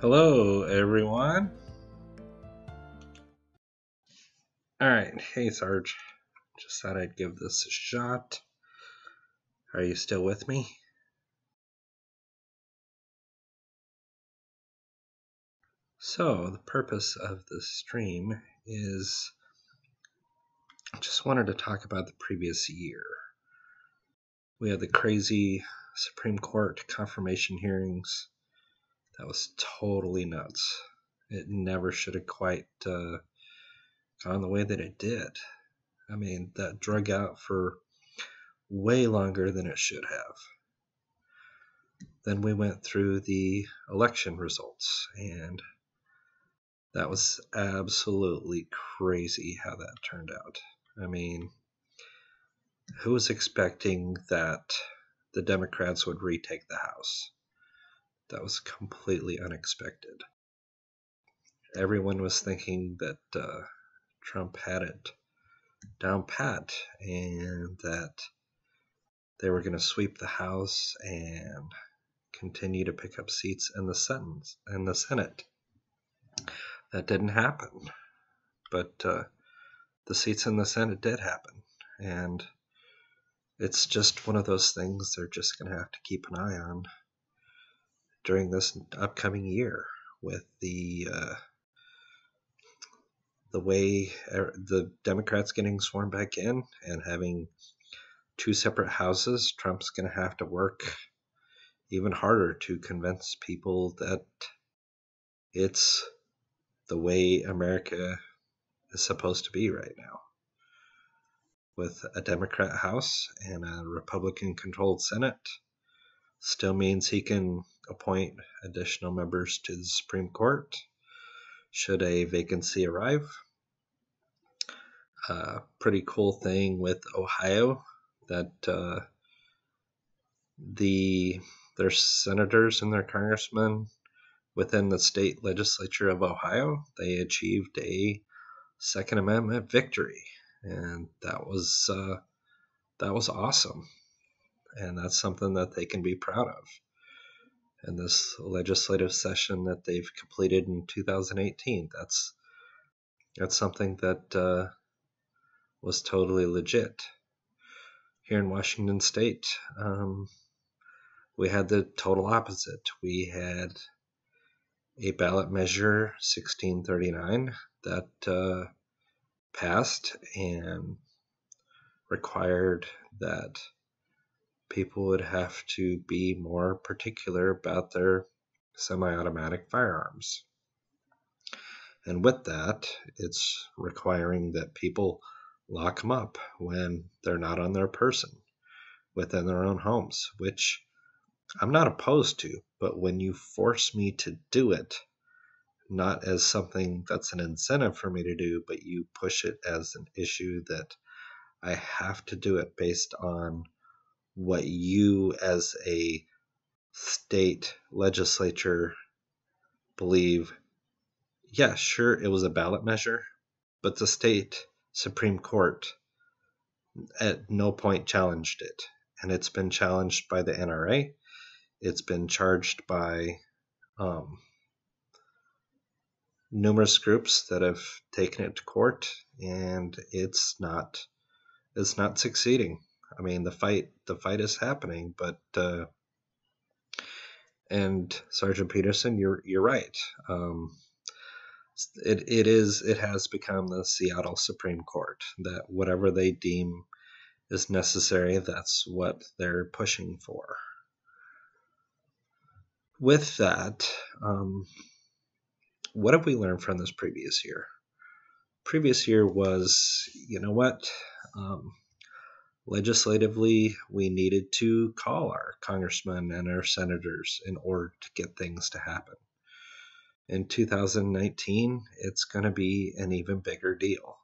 Hello, everyone. All right. Hey, Sarge. Just thought I'd give this a shot. Are you still with me? So, the purpose of this stream is I just wanted to talk about the previous year. We had the crazy Supreme Court confirmation hearings. That was totally nuts. It never should have quite gone the way that it did. I mean, that drug out for way longer than it should have. Then we went through the election results, and that was absolutely crazy how that turned out. I mean, who was expecting that the Democrats would retake the House? That was completely unexpected. Everyone was thinking that Trump had it down pat and that they were going to sweep the House and continue to pick up seats in the Senate. That didn't happen, but the seats in the Senate did happen, and it's just one of those things they're just going to have to keep an eye on during this upcoming year with the way the Democrats getting sworn back in and having two separate houses. Trump's going to have to work even harder to convince people that it's the way America is supposed to be right now. With a Democrat House and a Republican-controlled Senate, still means he can appoint additional members to the Supreme Court should a vacancy arrive. Pretty cool thing with Ohio that their senators and their congressmen within the state legislature of Ohio, they achieved a Second Amendment victory, and that was awesome, and that's something that they can be proud of. And this legislative session that they've completed in 2018, that's something that was totally legit. Here in Washington State, we had the total opposite. We had a ballot measure 1639 that passed and required that people would have to be more particular about their semi-automatic firearms. And with that, it's requiring that people lock them up when they're not on their person within their own homes, which I'm not opposed to, but when you force me to do it, not as something that's an incentive for me to do, but you push it as an issue that I have to do it based on what you as a state legislature believe. Yeah, sure, it was a ballot measure, but the state Supreme Court at no point challenged it. And it's been challenged by the NRA. It's been charged by numerous groups that have taken it to court, and it's not succeeding. I mean, the fight is happening, but and Sergeant Peterson, you're right. It has become the Seattle Supreme Court, that whatever they deem is necessary, that's what they're pushing for. With that, what have we learned from this previous year? Previous year was, legislatively, we needed to call our congressmen and our senators in order to get things to happen. In 2019, it's going to be an even bigger deal.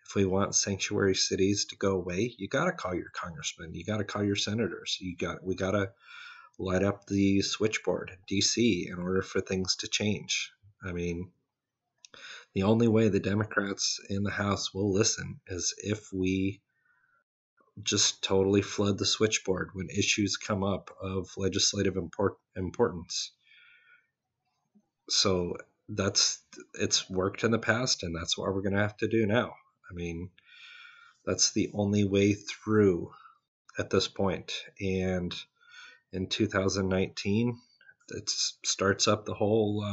If we want sanctuary cities to go away, you got to call your congressmen, you got to call your senators, we got to light up the switchboard in DC in order for things to change. I mean, the only way the Democrats in the House will listen is if we just totally flood the switchboard when issues come up of legislative importance. So it's worked in the past, and that's what we're going to have to do now. I mean, that's the only way through at this point. And in 2019, it starts up the whole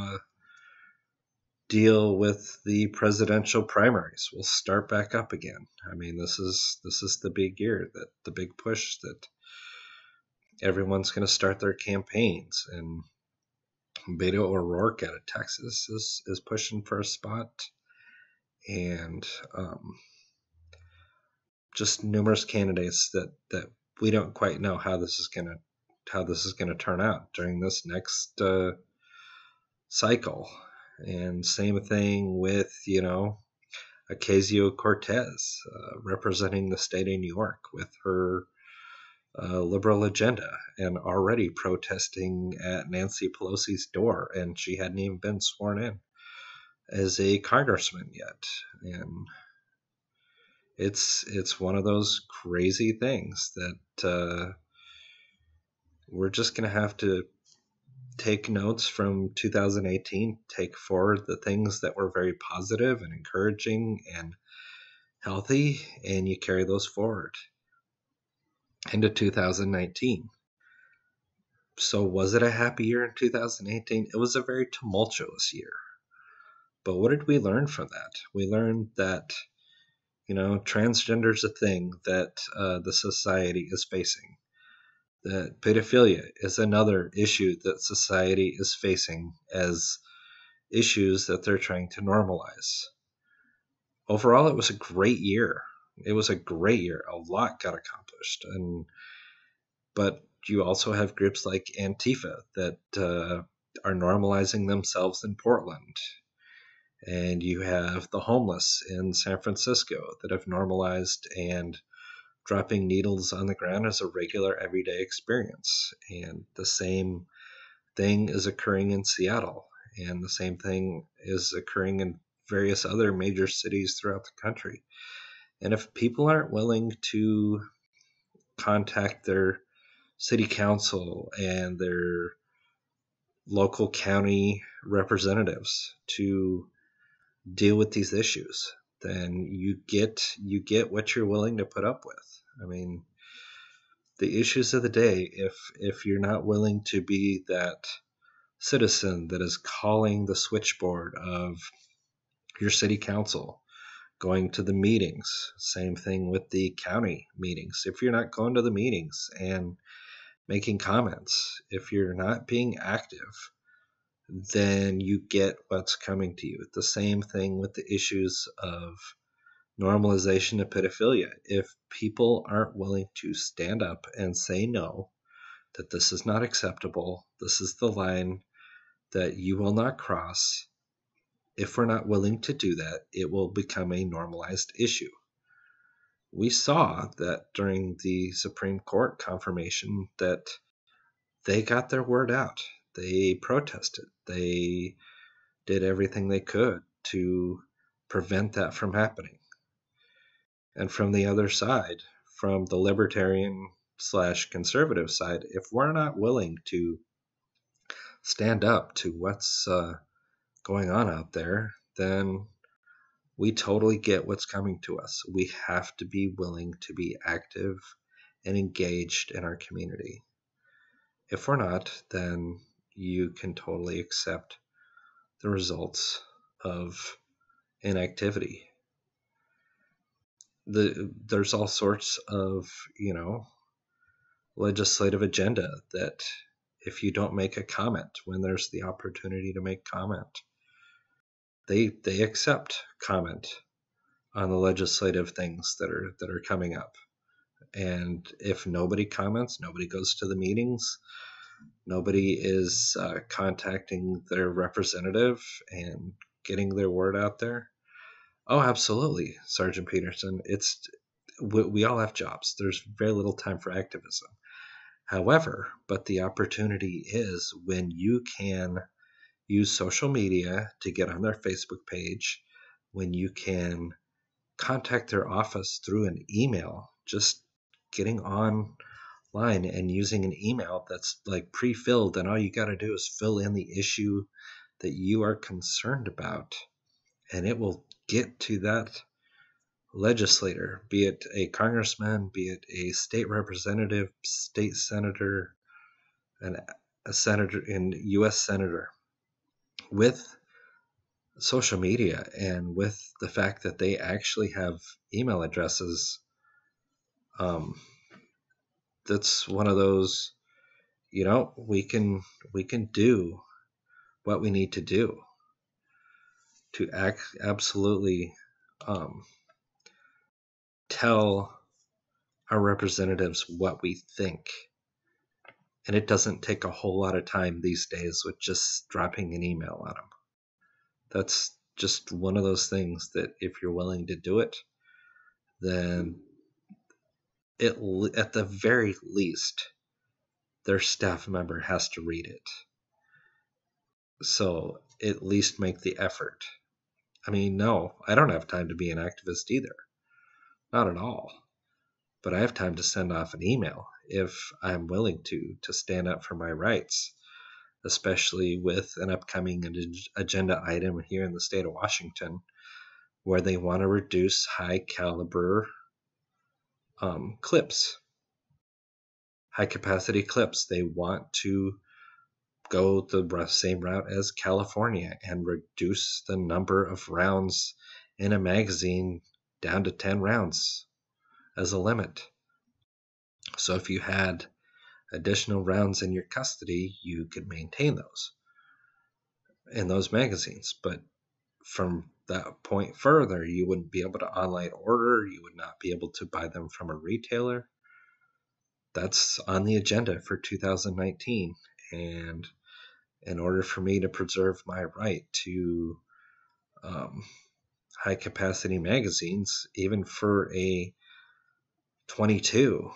deal with the presidential primaries. We'll start back up again. I mean, this is the big year, that the big push that everyone's going to start their campaigns. And Beto O'Rourke out of Texas is pushing for a spot, and just numerous candidates that we don't quite know how this is gonna turn out during this next cycle. And same thing with Ocasio-Cortez representing the state of New York with her liberal agenda, and already protesting at Nancy Pelosi's door, and she hadn't even been sworn in as a congressman yet. And it's one of those crazy things that we're just going to have to take notes from 2018, take forward the things that were very positive and encouraging and healthy, and you carry those forward into 2019. So was it a happy year in 2018? It was a very tumultuous year. But what did we learn from that? We learned that, transgender is a thing that the society is facing. That pedophilia is another issue that society is facing as issues that they're trying to normalize. Overall, it was a great year. It was a great year. A lot got accomplished. But you also have groups like Antifa that are normalizing themselves in Portland. And you have the homeless in San Francisco that have normalized and dropping needles on the ground as a regular everyday experience. And the same thing is occurring in Seattle. And the same thing is occurring in various other major cities throughout the country. And if people aren't willing to contact their city council and their local county representatives to deal with these issues, then you get what you're willing to put up with. I mean, the issues of the day, if you're not willing to be that citizen that is calling the switchboard of your city council, going to the meetings, same thing with the county meetings. If you're not going to the meetings and making comments, if you're not being active, then you get what's coming to you. The same thing with the issues of normalization of pedophilia. If people aren't willing to stand up and say no, that this is not acceptable, this is the line that you will not cross, if we're not willing to do that, it will become a normalized issue. We saw that during the Supreme Court confirmation that they got their word out. They protested. They did everything they could to prevent that from happening. And from the other side, from the libertarian / conservative side, if we're not willing to stand up to what's going on out there, then we totally get what's coming to us. We have to be willing to be active and engaged in our community. If we're not, then you can totally accept the results of inactivity. There's all sorts of, legislative agenda that if you don't make a comment when there's the opportunity to make comment, they accept comment on the legislative things that are coming up. And if nobody comments, nobody goes to the meetings, nobody is contacting their representative and getting their word out there. Oh, absolutely, Sergeant Peterson. We all have jobs. There's very little time for activism. However, but the opportunity is when you can use social media to get on their Facebook page, when you can contact their office through an email, just getting online and using an email that's like pre-filled, and all you got to do is fill in the issue that you are concerned about, and it will get to that legislator, be it a congressman, be it a state representative, state senator, and a senator and U.S. senator. With social media and with the fact that they actually have email addresses, that's one of those, we can do what we need to do to absolutely tell our representatives what we think. And it doesn't take a whole lot of time these days with just dropping an email on them. That's just one of those things that if you're willing to do it, then at the very least, their staff member has to read it. So at least make the effort. I mean, no, I don't have time to be an activist either. Not at all. But I have time to send off an email if I'm willing to stand up for my rights, especially with an upcoming agenda item here in the state of Washington where they want to reduce high caliber clips, high capacity clips. They want to go the same route as California and reduce the number of rounds in a magazine down to 10 rounds as a limit. So if you had additional rounds in your custody, you could maintain those in those magazines. But from that point further, you wouldn't be able to online order. You would not be able to buy them from a retailer. That's on the agenda for 2019. And in order for me to preserve my right to high capacity magazines, even for a 22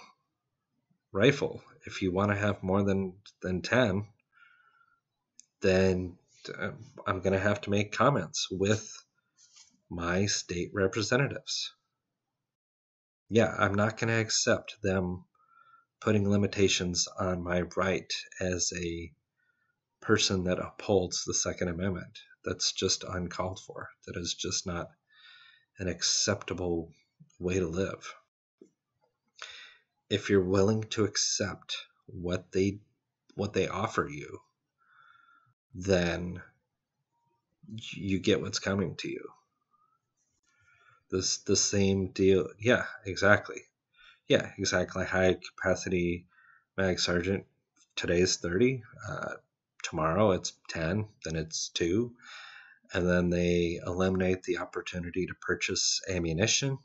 rifle, if you want to have more than 10, then I'm going to have to make comments with my state representatives. Yeah, I'm not going to accept them putting limitations on my right as a person that upholds the Second Amendment. That's just uncalled for. That is just not an acceptable way to live. If you're willing to accept what they offer you, then you get what's coming to you. The same deal. Yeah, exactly. High capacity mag sergeant. Today's 30. Tomorrow it's 10. Then it's 2. And then they eliminate the opportunity to purchase ammunition.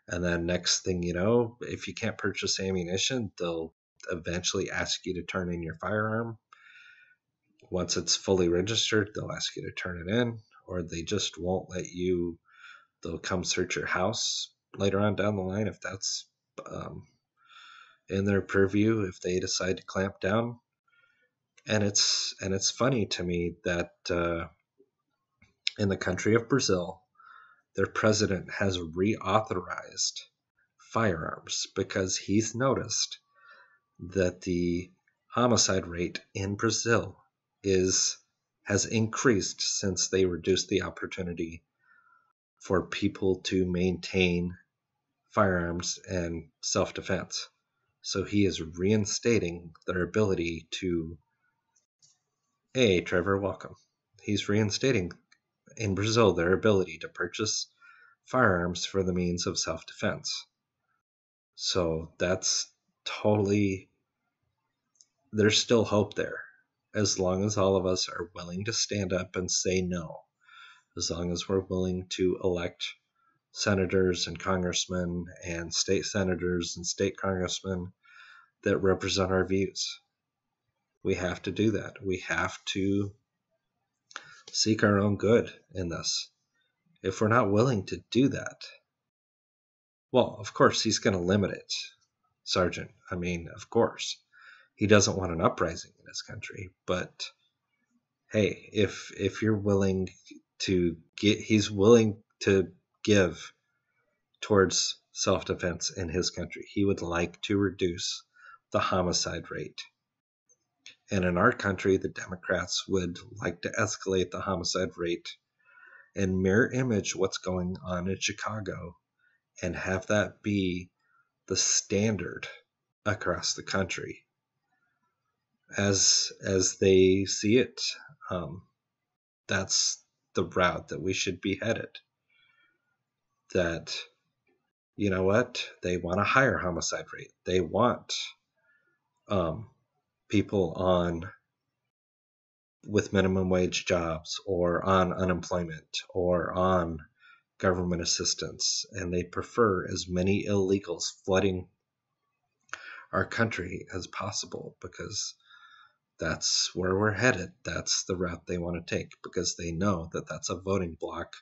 And then next thing you know, if you can't purchase ammunition, they'll eventually ask you to turn in your firearm. Once it's fully registered, they'll ask you to turn it in, or they just won't let you. They'll come search your house later on down the line if that's in their purview, if they decide to clamp down. And it's funny to me that in the country of Brazil, their president has reauthorized firearms because he's noticed that the homicide rate in Brazil has increased since they reduced the opportunity for people to maintain firearms and self-defense. So he is reinstating their ability to... Hey, Trevor, welcome. He's reinstating in Brazil their ability to purchase firearms for the means of self-defense. So that's totally... There's still hope there, as long as all of us are willing to stand up and say no, as long as we're willing to elect senators and congressmen and state senators and state congressmen that represent our views. We have to do that. We have to seek our own good in this. If we're not willing to do that, well, of course, he's going to limit it, Sergeant. I mean, of course. He doesn't want an uprising in his country. But, hey, if you're willing to he's willing to give towards self-defense in his country. He would like to reduce the homicide rate. And in our country, the Democrats would like to escalate the homicide rate and mirror image what's going on in Chicago and have that be the standard across the country as they see it. That's the route that we should be headed. That, you know what, they want a higher homicide rate. They want people on with minimum wage jobs or on unemployment or on government assistance, and they prefer as many illegals flooding our country as possible because that's where we're headed. That's the route they want to take because they know that that's a voting bloc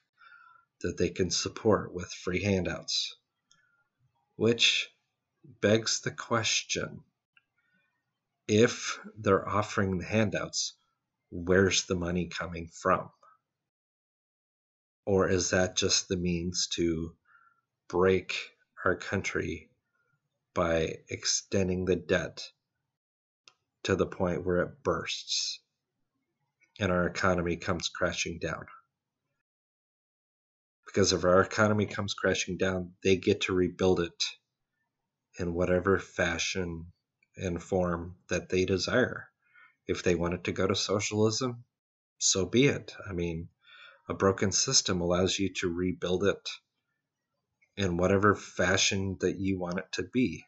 that they can support with free handouts. Which begs the question, if they're offering the handouts, where's the money coming from? Or is that just the means to break our country by extending the debt to the point where it bursts and our economy comes crashing down? Because if our economy comes crashing down, they get to rebuild it in whatever fashion and form that they desire. If they want it to go to socialism, so be it. I mean, a broken system allows you to rebuild it in whatever fashion that you want it to be.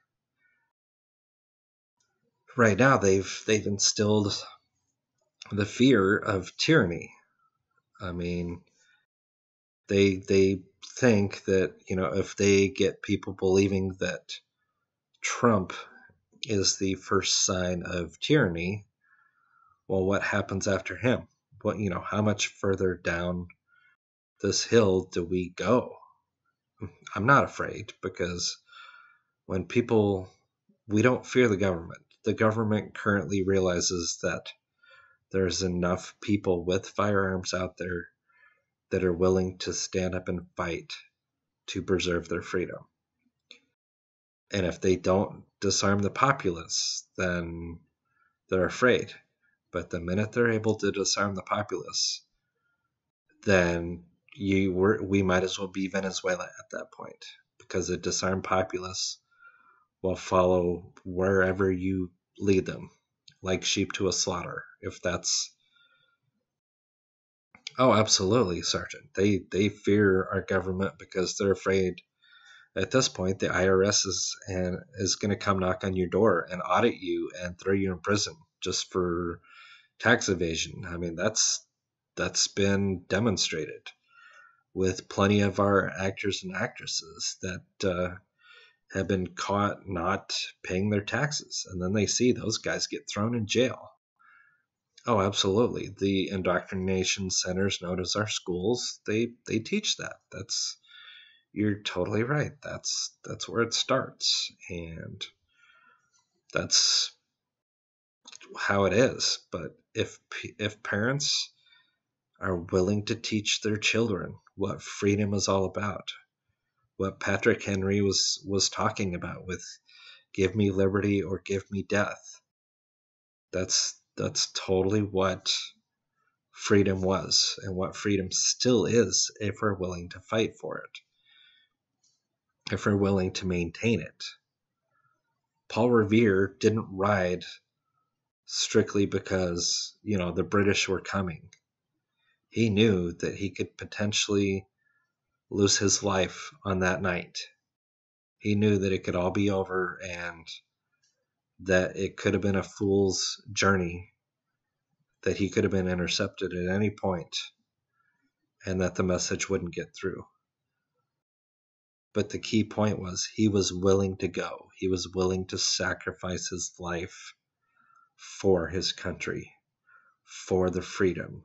Right now, they've instilled the fear of tyranny. I mean, they think that, you know, if they get people believing that Trump is the first sign of tyranny, well, what happens after him? What, you know, how much further down this hill do we go? I'm not afraid because when people, we don't fear the government. The government currently realizes that there's enough people with firearms out there that are willing to stand up and fight to preserve their freedom. And if they don't disarm the populace, then they're afraid. But the minute they're able to disarm the populace, then we might as well be Venezuela at that point, because a disarmed populace will follow wherever you lead them, like sheep to a slaughter. If that's, oh, absolutely, Sergeant. They fear our government because they're afraid. At this point, the IRS is going to come knock on your door and audit you and throw you in prison just for tax evasion. I mean, that's been demonstrated with plenty of our actors and actresses that have been caught not paying their taxes, and then they see those guys get thrown in jail. Oh, absolutely. The indoctrination centers known as our schools, they teach that. You're totally right. That's where it starts, and that's how it is. But if parents are willing to teach their children what freedom is all about, what Patrick Henry was talking about with "give me liberty or give me death," that's totally what freedom was and what freedom still is if we're willing to fight for it, if we're willing to maintain it. Paul Revere didn't ride strictly because, you know, the British were coming. He knew that he could potentially lose his life on that night. He knew that it could all be over and that it could have been a fool's journey, that he could have been intercepted at any point, and that the message wouldn't get through. But the key point was he was willing to go. He was willing to sacrifice his life for his country, for the freedom,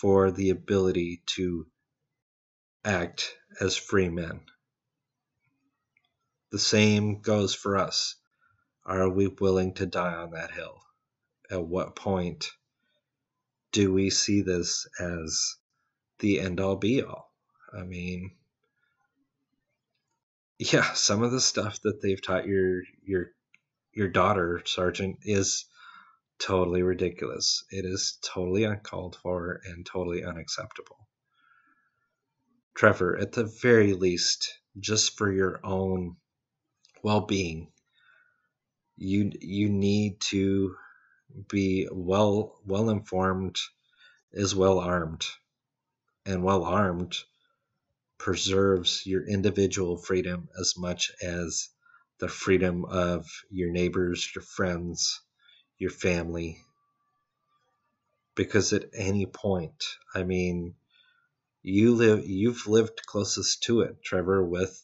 for the ability to act as free men. The same goes for us. Are we willing to die on that hill? At what point do we see this as the end-all be-all? I mean, yeah, some of the stuff that they've taught your daughter, Sergeant, is totally ridiculous. It is totally uncalled for and totally unacceptable. Trevor, at the very least, just for your own well-being, you need to be well informed, is well armed, and well armed preserves your individual freedom as much as the freedom of your neighbors, your friends, your family. Because at any point, I mean, you've lived closest to it, Trevor, with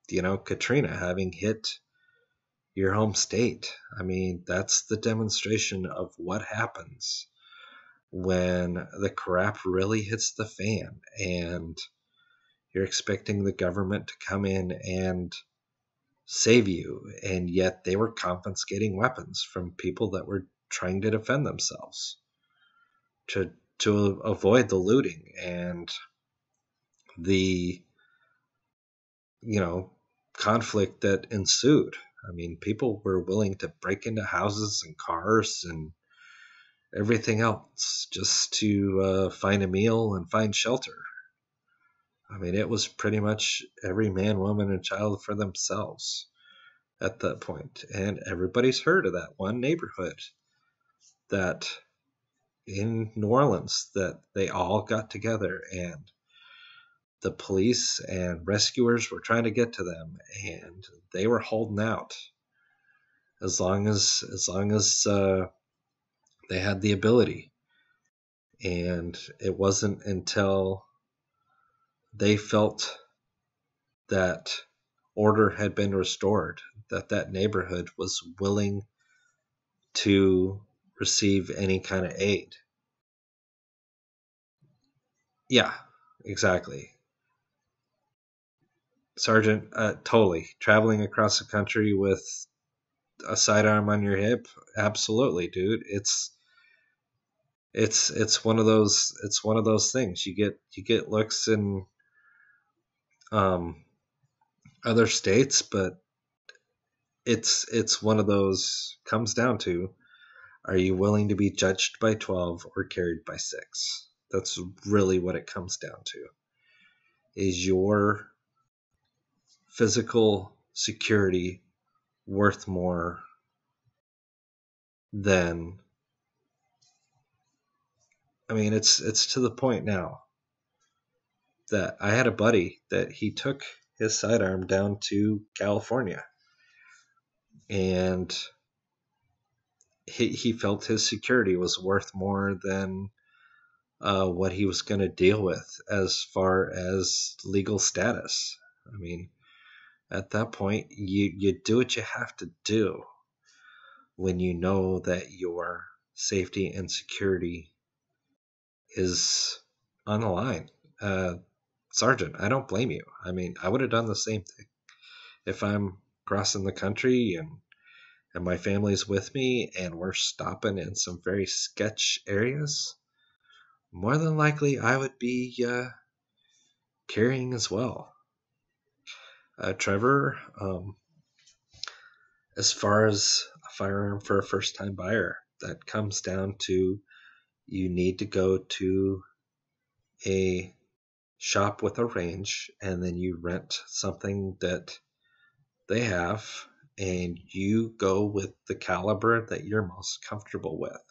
Katrina having hit your home state. I mean, that's the demonstration of what happens when the crap really hits the fan and you're expecting the government to come in and save you, and yet they were confiscating weapons from people that were trying to defend themselves to avoid the looting and the conflict that ensued. I mean, people were willing to break into houses and cars and everything else just to find a meal and find shelter. I mean, it was pretty much every man, woman, and child for themselves at that point. And everybody's heard of that one neighborhood that in New Orleans that they all got together and the police and rescuers were trying to get to them and they were holding out as long as they had the ability. And it wasn't until they felt that order had been restored that that neighborhood was willing to receive any kind of aid. Yeah, exactly. Sergeant, totally. Traveling across the country with a sidearm on your hip, absolutely, dude. It's one of those things. You get looks in um other states, but it's one of those, comes down to, are you willing to be judged by 12 or carried by 6? That's really what it comes down to. Is your physical security worth more than, I mean, it's to the point now that I had a buddy that he took his sidearm down to California and he felt his security was worth more than what he was going to deal with as far as legal status. I mean, at that point, you do what you have to do when you know that your safety and security is on the line. Sergeant, I don't blame you. I mean, I would have done the same thing. If I'm crossing the country and my family's with me and we're stopping in some very sketch areas, more than likely I would be carrying as well. Trevor, as far as a firearm for a first time buyer, that comes down to, you need to go to a shop with a range and then you rent something that they have and you go with the caliber that you're most comfortable with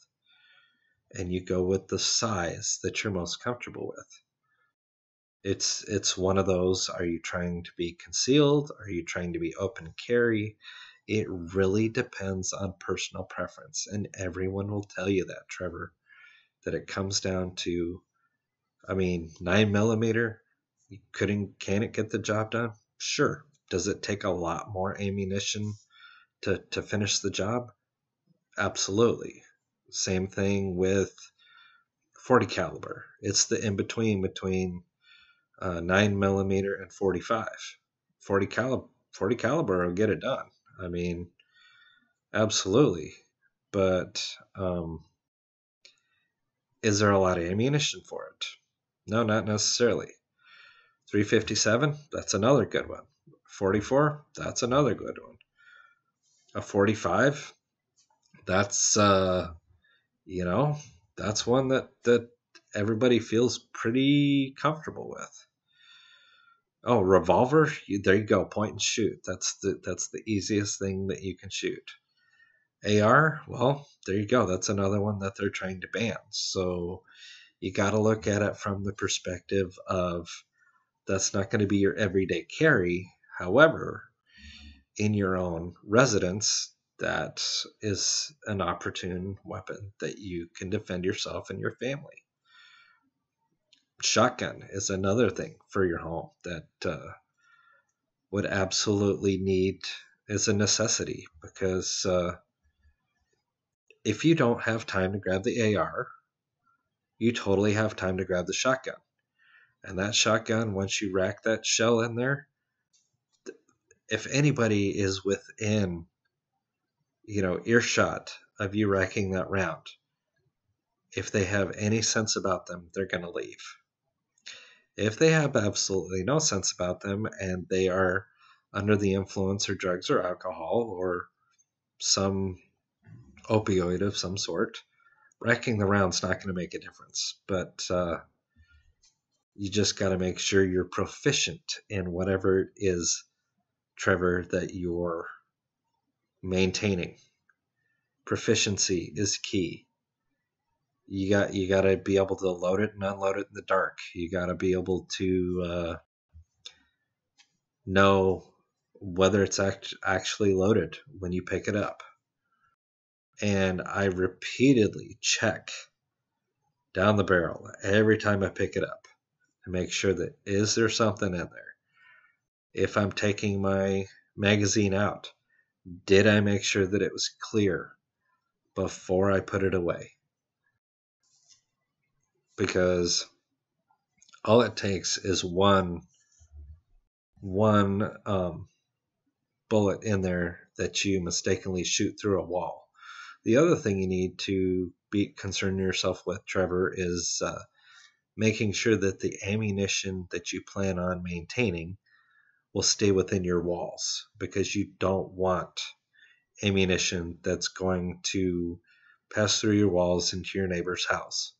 and you go with the size that you're most comfortable with. It's one of those, are you trying to be concealed? Are you trying to be open carry? It really depends on personal preference, and everyone will tell you that, Trevor, that it comes down to, I mean, 9mm, can it get the job done? Sure. Does it take a lot more ammunition to finish the job? Absolutely. Same thing with 40 caliber. It's the in between 9mm and 45. 40 caliber will get it done. I mean, absolutely. But is there a lot of ammunition for it? No, not necessarily. 357, that's another good one. 44, that's another good one. A 45, That's you know, that's one that everybody feels pretty comfortable with. Oh, revolver, there you go, point and shoot. That's the easiest thing that you can shoot. AR, well, there you go. That's another one that they're trying to ban. So you got to look at it from the perspective of that's not going to be your everyday carry. However, in your own residence, that is an opportune weapon that you can defend yourself and your family. Shotgun is another thing for your home that would absolutely need, is a necessity, because if you don't have time to grab the AR, you totally have time to grab the shotgun. And that shotgun, once you rack that shell in there, if anybody is within, earshot of you racking that round, if they have any sense about them, they're going to leave. If they have absolutely no sense about them and they are under the influence of drugs or alcohol or some opioid of some sort, racking the round's not going to make a difference. But you just got to make sure you're proficient in whatever it is, Trevor, that you're maintaining. Proficiency is key. You got to be able to load it and unload it in the dark. You got to be able to know whether it's actually loaded when you pick it up. And I repeatedly check down the barrel every time I pick it up to make sure that is there something in there. If I'm taking my magazine out, did I make sure that it was clear before I put it away? Because all it takes is one bullet in there that you mistakenly shoot through a wall. The other thing you need to be concerned yourself with, Trevor, is making sure that the ammunition that you plan on maintaining will stay within your walls, because you don't want ammunition that's going to pass through your walls into your neighbor's house.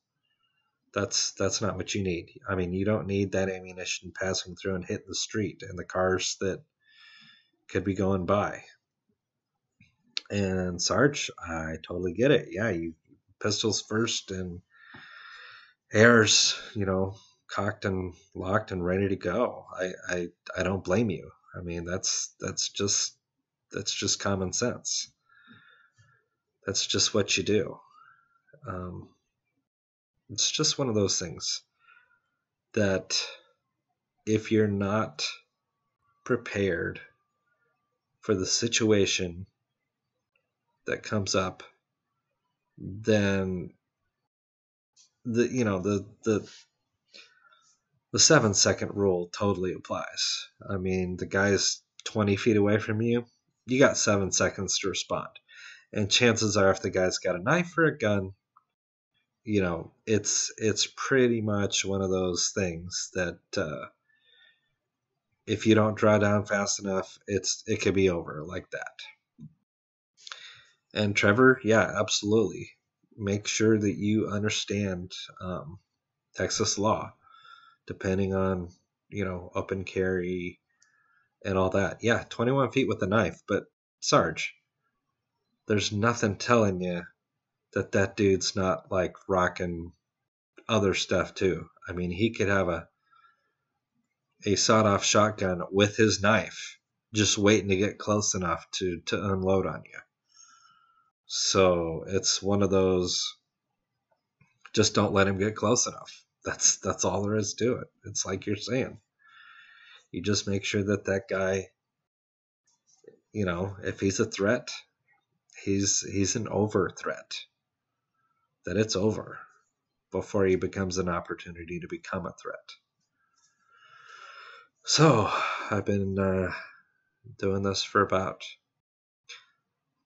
That's not what you need. I mean, you don't need that ammunition passing through and hitting the street and the cars that could be going by. And Sarge, I totally get it. Yeah, you pistols first and airs, cocked and locked and ready to go. I don't blame you. I mean, that's just common sense. That's just what you do. It's just one of those things that if you're not prepared for the situation that comes up, then the 7-second rule totally applies. I mean, the guy's 20 feet away from you, you got 7 seconds to respond. And chances are, if the guy's got a knife or a gun, it's pretty much one of those things that if you don't draw down fast enough, it could be over like that. And Trevor, yeah, absolutely. Make sure that you understand Texas law, depending on, open carry and all that. Yeah, 21 feet with a knife, but Sarge, there's nothing telling you that dude's not like rocking other stuff too. I mean, he could have a sawed-off shotgun with his knife, just waiting to get close enough to unload on you. So it's one of those, just don't let him get close enough. That's all there is to it. It's like you're saying. You just make sure that guy, if he's a threat, he's an over threat. That it's over before he becomes an opportunity to become a threat. So I've been doing this for about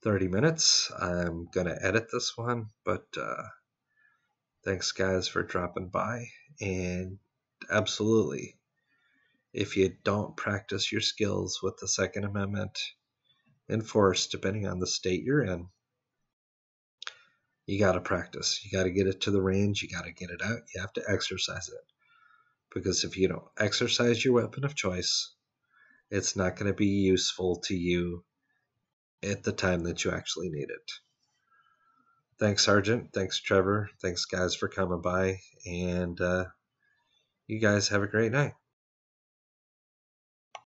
30 minutes. I'm going to edit this one, but thanks, guys, for dropping by. And absolutely, if you don't practice your skills with the Second Amendment in force, depending on the state you're in, you got to practice. You got to get it to the range. You got to get it out. You have to exercise it. Because if you don't exercise your weapon of choice, it's not going to be useful to you at the time that you actually need it. Thanks, Sergeant. Thanks, Trevor. Thanks, guys, for coming by. And you guys have a great night.